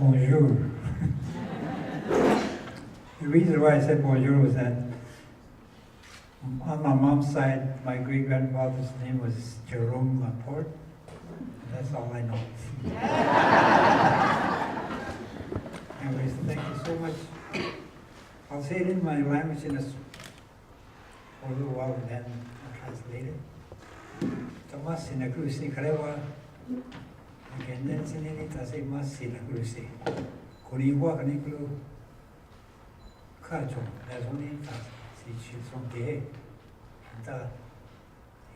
Bonjour. The reason why I said bonjour was that on my mom's side, my great-grandfather's name was Jerome Laporte. That's all I know. Anyways, thank you so much. I'll say it in my language for a little while and then I'll translate it. Tomas sinakrusi karewa, again sinini tase mas sinakrusi. Koriwa kaniklu kacho, lazoni tas si chilson ke, anta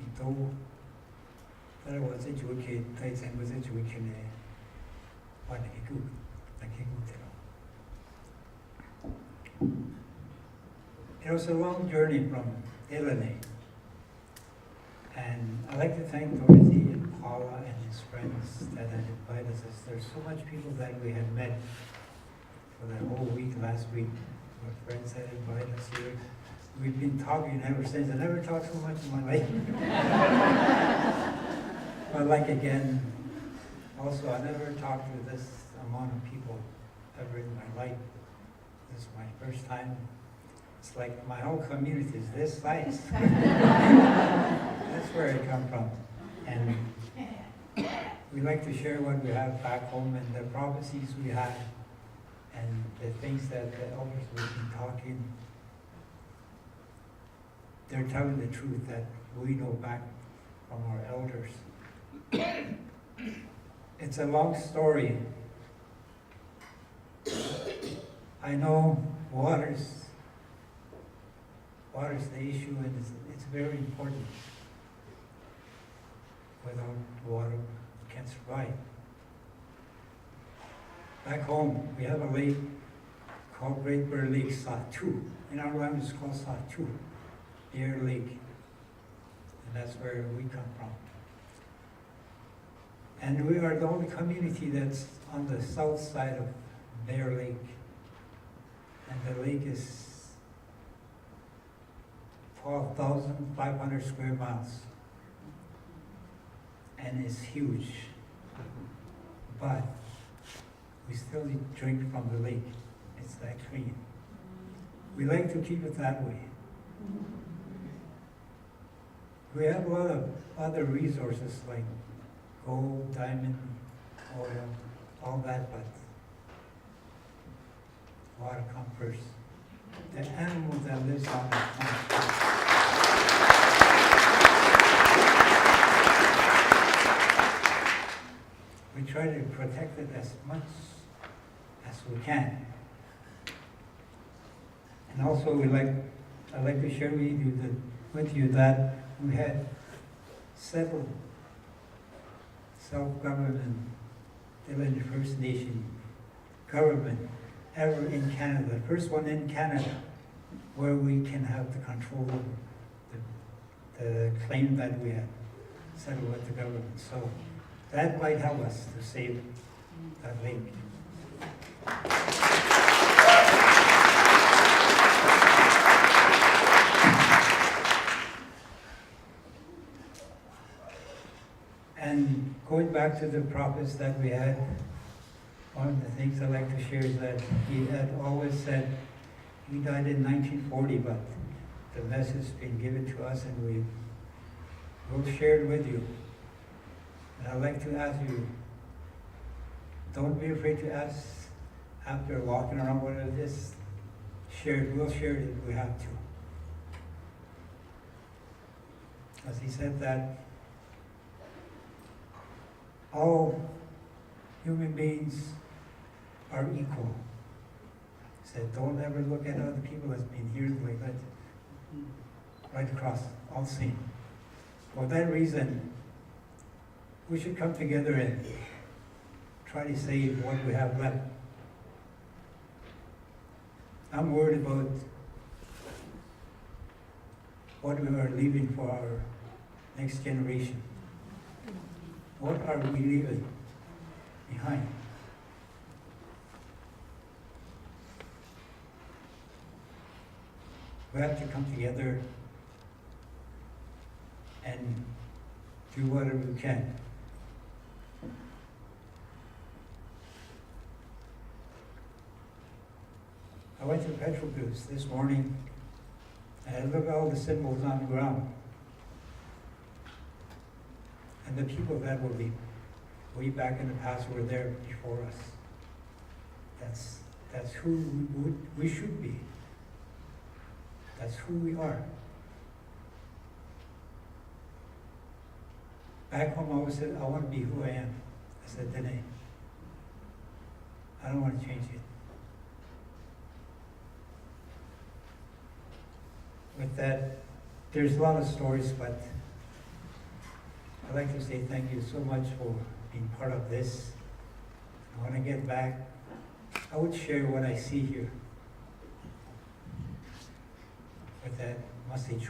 ito. There was a Juki, Tyson was a Juki, one a good, like a good. It was a long journey from Illinois, and I'd like to thank Dorothy and Paula and his friends that had invited us. There's so much people that we had met for that whole week last week. Our friends that invited us here. We've been talking ever since. I never talked so much in my life. But like again, also I never talked to this amount of people ever in my life. This is my first time. It's like my whole community is this size. That's where I come from. And we like to share what we have back home and the prophecies we have and the things that the elders we've been talking. They're telling the truth that we know back from our elders. It's a long story. I know water's the issue, and it's very important. Without water, we can't survive. Back home, we have a lake called Great Bear Lake Satu. In our language, it's called Satu, Bear Lake. And that's where we come from. And we are the only community that's on the south side of Bear Lake. And the lake is 12,500 square miles. And it's huge. But we still drink from the lake. It's that clean. We like to keep it that way. We have a lot of other resources like gold, diamond, oil, all that, but water comes first. The animal that lives on it comes first. We try to protect it as much as we can. And also I'd like to share with you that we had several self-government, Illinois First Nation government ever in Canada. The first one in Canada where we can have the control over the claim that we had settled with the government. So that might help us to save that lake. And going back to the prophets that we had, one of the things I like to share is that he had always said, he died in 1940, but the message has been given to us and we'll share it with you. And I'd like to ask you, don't be afraid to ask after walking around whether it is shared. We'll share it if we have to. As he said that all human beings are equal. He said, don't ever look at other people as being here like that, right across, all same. For that reason, we should come together and try to save what we have left. I'm worried about what we are leaving for our next generation. What are we leaving behind? We have to come together and do whatever we can. I went to Petrol Booths this morning, and I looked at all the symbols on the ground. And the people that will be way back in the past were there before us. That's who we should be. That's who we are. Back home, I always said, I want to be who I am. I said, Dene, I don't want to change it. With that, there's a lot of stories, but I'd like to say thank you so much for being part of this. I want to get back. I would share what I see here. With that, message.